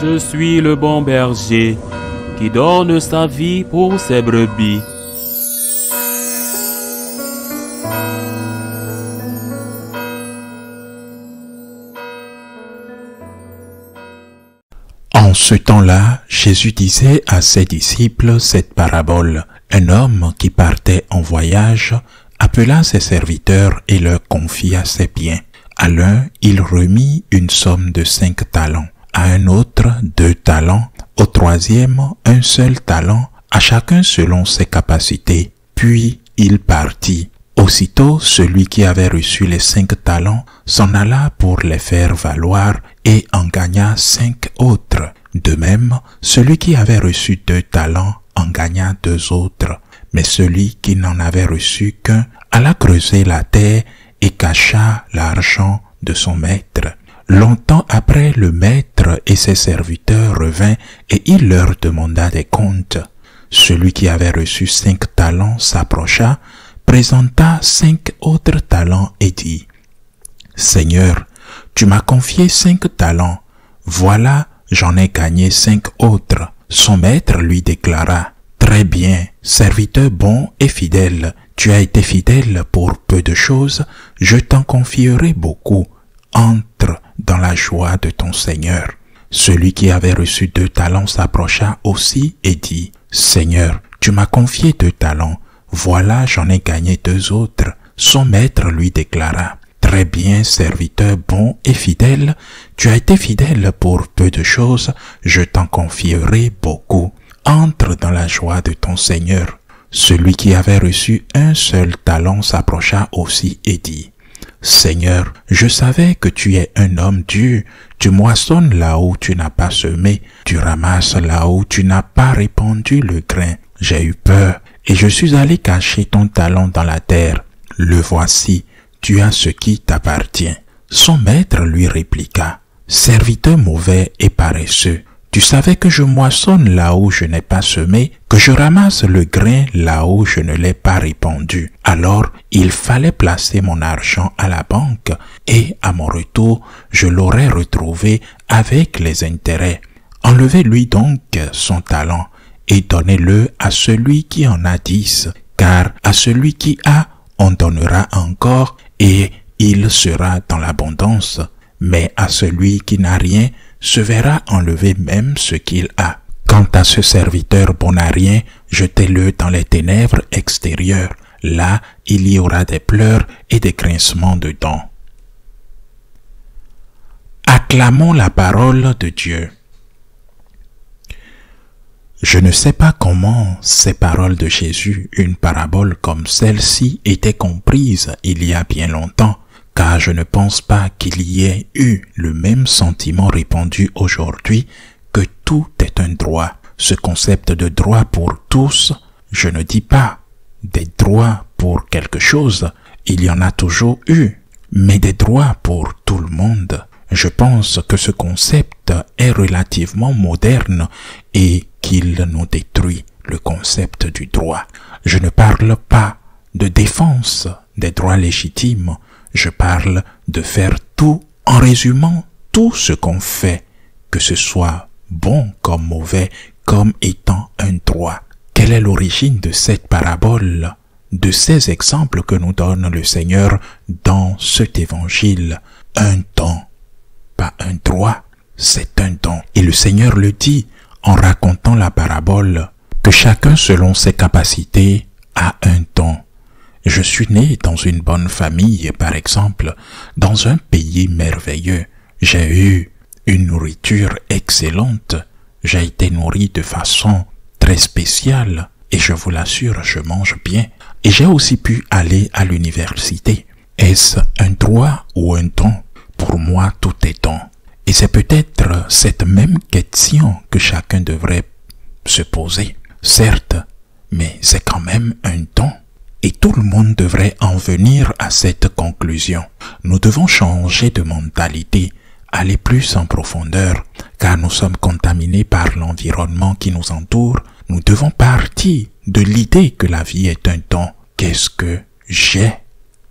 Je suis le bon berger qui donne sa vie pour ses brebis. En ce temps-là, Jésus disait à ses disciples cette parabole. Un homme qui partait en voyage appela ses serviteurs et leur confia ses biens. À l'un, il remit une somme de 5 talents, à un autre 2 talents, au troisième 1 seul talent, à chacun selon ses capacités. Puis il partit. Aussitôt, celui qui avait reçu les 5 talents s'en alla pour les faire valoir et en gagna 5 autres. De même, celui qui avait reçu 2 talents en gagna 2 autres. Mais celui qui n'en avait reçu qu'un alla creuser la terre et cacha l'argent de son maître. Longtemps après, le maître et ses serviteurs revinrent et il leur demanda des comptes. Celui qui avait reçu 5 talents s'approcha, présenta 5 autres talents et dit, « Seigneur, tu m'as confié 5 talents. Voilà, j'en ai gagné 5 autres. » Son maître lui déclara, « Très bien, serviteur bon et fidèle. Tu as été fidèle pour peu de choses, je t'en confierai beaucoup. Entre dans la joie de ton Seigneur. » Celui qui avait reçu 2 talents s'approcha aussi et dit, « Seigneur, tu m'as confié 2 talents. Voilà, j'en ai gagné 2 autres. » Son maître lui déclara, « Très bien, serviteur bon et fidèle, tu as été fidèle pour peu de choses, je t'en confierai beaucoup. Entre dans la joie de ton Seigneur. » Celui qui avait reçu 1 seul talent s'approcha aussi et dit, « Seigneur, je savais que tu es un homme dur, tu moissonnes là où tu n'as pas semé, tu ramasses là où tu n'as pas répandu le grain. J'ai eu peur et je suis allé cacher ton talent dans la terre. Le voici, tu as ce qui t'appartient. » Son maître lui répliqua, « Serviteur mauvais et paresseux, tu savais que je moissonne là où je n'ai pas semé, que je ramasse le grain là où je ne l'ai pas répandu. Alors, il fallait placer mon argent à la banque et à mon retour, je l'aurais retrouvé avec les intérêts. Enlevez-lui donc son talent et donnez-le à celui qui en a 10, car à celui qui a, on donnera encore et il sera dans l'abondance. Mais à celui qui n'a rien, se verra enlever même ce qu'il a. Quant à ce serviteur bon à rien, jetez-le dans les ténèbres extérieures. Là, il y aura des pleurs et des grincements de dents. » Acclamons la parole de Dieu. Je ne sais pas comment ces paroles de Jésus, une parabole comme celle-ci, étaient comprises il y a bien longtemps, car je ne pense pas qu'il y ait eu le même sentiment répandu aujourd'hui que tout est un droit. Ce concept de droit pour tous, je ne dis pas des droits pour quelque chose, il y en a toujours eu, mais des droits pour tout le monde. Je pense que ce concept est relativement moderne et qu'il nous détruit, le concept du droit. Je ne parle pas de défense des droits légitimes, je parle de faire tout en résumant tout ce qu'on fait, que ce soit bon comme mauvais, comme étant un droit. Quelle est l'origine de cette parabole, de ces exemples que nous donne le Seigneur dans cet évangile? Un don, pas un droit, c'est un don. Et le Seigneur le dit en racontant la parabole, que chacun selon ses capacités a un don. Je suis né dans une bonne famille, par exemple, dans un pays merveilleux. J'ai eu une nourriture excellente. J'ai été nourri de façon très spéciale et je vous l'assure, je mange bien. Et j'ai aussi pu aller à l'université. Est-ce un droit ou un don? Pour moi, tout est don. Et c'est peut-être cette même question que chacun devrait se poser. Certes, mais c'est quand même un don. Et tout le monde devrait en venir à cette conclusion. Nous devons changer de mentalité, aller plus en profondeur, car nous sommes contaminés par l'environnement qui nous entoure. Nous devons partir de l'idée que la vie est un don. Qu'est-ce que j'ai?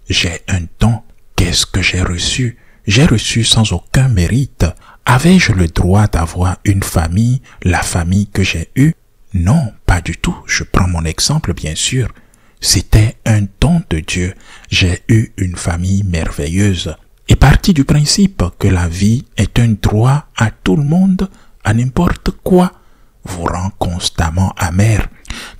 J'ai un don. Qu'est-ce que j'ai reçu? J'ai reçu sans aucun mérite, Avais-je le droit d'avoir une famille, la famille que j'ai eue? Non, pas du tout. Je prends mon exemple, bien sûr. C'était un don de Dieu. J'ai eu une famille merveilleuse. Et parti du principe que la vie est un droit à tout le monde, à n'importe quoi, vous rend constamment amer,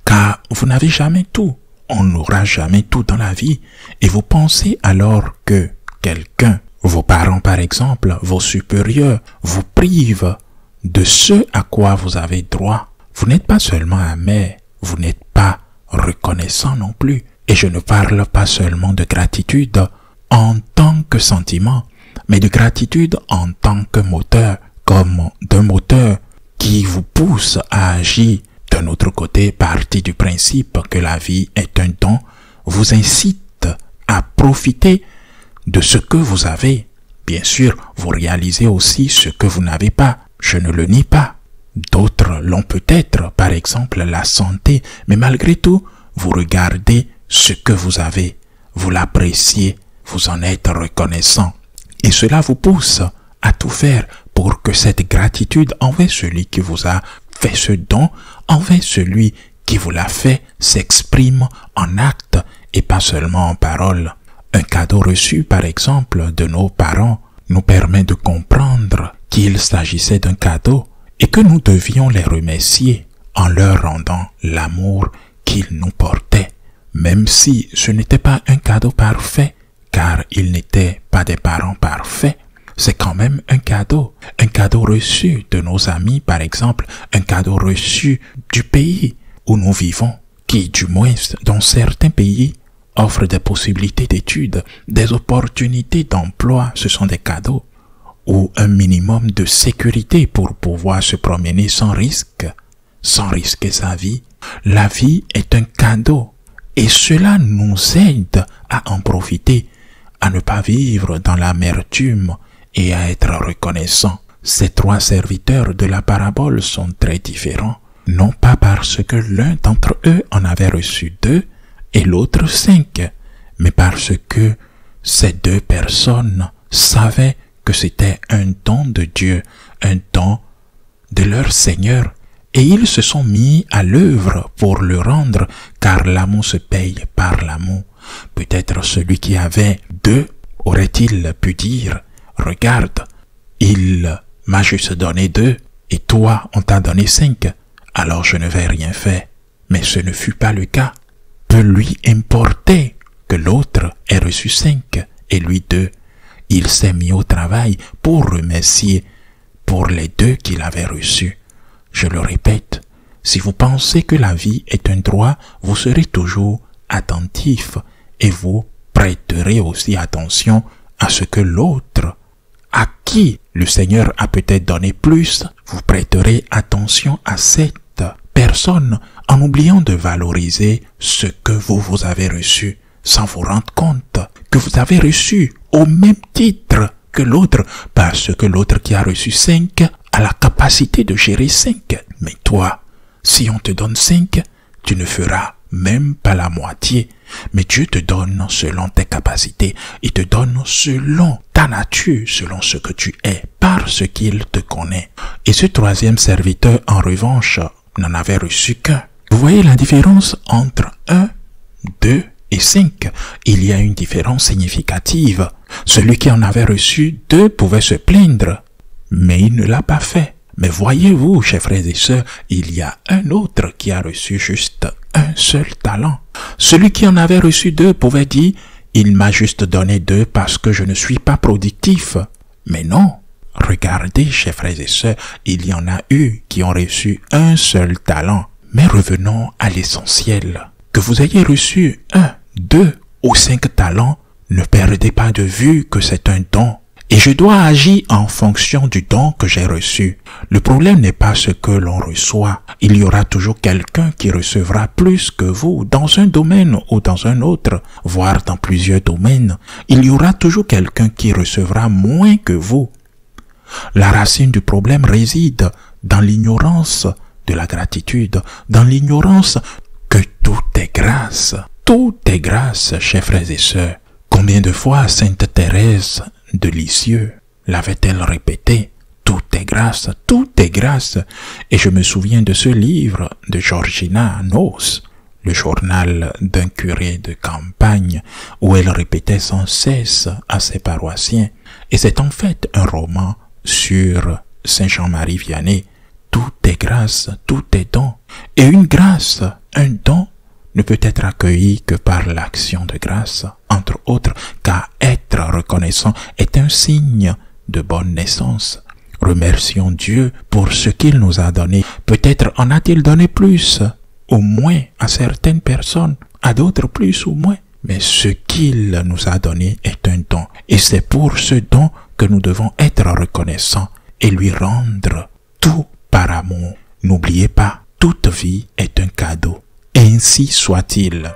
car vous n'avez jamais tout. On n'aura jamais tout dans la vie. Et vous pensez alors que quelqu'un, vos parents par exemple, vos supérieurs, vous privent de ce à quoi vous avez droit. Vous n'êtes pas seulement amer, vous n'êtes pas reconnaissant non plus. Et je ne parle pas seulement de gratitude en tant que sentiment, mais de gratitude en tant que moteur, comme d'un moteur qui vous pousse à agir. D'un autre côté, parti du principe que la vie est un don, vous incite à profiter de ce que vous avez. Bien sûr, vous réalisez aussi ce que vous n'avez pas. Je ne le nie pas. D'autres l'ont peut-être, par exemple la santé, mais malgré tout, vous regardez ce que vous avez, vous l'appréciez, vous en êtes reconnaissant. Et cela vous pousse à tout faire pour que cette gratitude envers celui qui vous a fait ce don, envers celui qui vous l'a fait, s'exprime en actes et pas seulement en paroles. Un cadeau reçu, par exemple, de nos parents nous permet de comprendre qu'il s'agissait d'un cadeau et que nous devions les remercier en leur rendant l'amour qu'ils nous portaient, même si ce n'était pas un cadeau parfait, car ils n'étaient pas des parents parfaits. C'est quand même un cadeau reçu de nos amis par exemple, un cadeau reçu du pays où nous vivons, qui du moins dans certains pays offre des possibilités d'études, des opportunités d'emploi, ce sont des cadeaux, ou un minimum de sécurité pour pouvoir se promener sans risque, sans risquer sa vie. La vie est un cadeau et cela nous aide à en profiter, à ne pas vivre dans l'amertume et à être reconnaissant. Ces trois serviteurs de la parabole sont très différents, non pas parce que l'un d'entre eux en avait reçu 2 et l'autre 5, mais parce que ces 2 personnes savaient que c'était un don de Dieu, un don de leur Seigneur, et ils se sont mis à l'œuvre pour le rendre, car l'amour se paye par l'amour. Peut-être celui qui avait 2 aurait-il pu dire, « Regarde, il m'a juste donné 2, et toi on t'a donné 5, alors je ne vais rien faire. » Mais ce ne fut pas le cas. Peu lui importait que l'autre ait reçu 5 et lui 2. Il s'est mis au travail pour remercier pour les 2 qu'il avait reçus. Je le répète, si vous pensez que la vie est un droit, vous serez toujours attentif et vous prêterez aussi attention à ce que l'autre, à qui le Seigneur a peut-être donné plus, vous prêterez attention à cette personne en oubliant de valoriser ce que vous avez reçu, sans vous rendre compte que vous avez reçu au même titre que l'autre, parce que l'autre qui a reçu 5 a la capacité de gérer 5. Mais toi, si on te donne 5, tu ne feras même pas la moitié. Mais Dieu te donne selon tes capacités. Il te donne selon ta nature, selon ce que tu es, parce qu'il te connaît. Et ce troisième serviteur, en revanche, n'en avait reçu qu'un. Vous voyez la différence entre 1, 2 et 5. Il y a une différence significative. Celui qui en avait reçu 2 pouvait se plaindre, mais il ne l'a pas fait. Mais voyez-vous, chers frères et sœurs, il y a un autre qui a reçu juste un seul talent. Celui qui en avait reçu 2 pouvait dire, il m'a juste donné 2 parce que je ne suis pas productif. Mais non, regardez, chers frères et sœurs, il y en a eu qui ont reçu un seul talent. Mais revenons à l'essentiel. Que vous ayez reçu 1, 2 ou 5 talents, ne perdez pas de vue que c'est un don. Et je dois agir en fonction du don que j'ai reçu. Le problème n'est pas ce que l'on reçoit. Il y aura toujours quelqu'un qui recevra plus que vous dans un domaine ou dans un autre, voire dans plusieurs domaines. Il y aura toujours quelqu'un qui recevra moins que vous. La racine du problème réside dans l'ignorance de la gratitude, dans l'ignorance que tout est grâce. Tout est grâce, chers frères et sœurs. Combien de fois Sainte Thérèse de Lisieux l'avait-elle répété? Tout grâce, tout est grâce. Et je me souviens de ce livre de Georgina Knoss, le journal d'un curé de campagne, où elle répétait sans cesse à ses paroissiens. Et c'est en fait un roman sur Saint Jean-Marie Vianney. Tout est grâce, tout est don. Et une grâce, un don, ne peut être accueilli que par l'action de grâce, entre autres, car être reconnaissant est un signe de bonne naissance. Remercions Dieu pour ce qu'il nous a donné. Peut-être en a-t-il donné plus ou moins à certaines personnes, à d'autres plus ou moins. Mais ce qu'il nous a donné est un don. Et c'est pour ce don que nous devons être reconnaissants et lui rendre tout par amour. N'oubliez pas, toute vie est un cadeau. Et ainsi soit-il.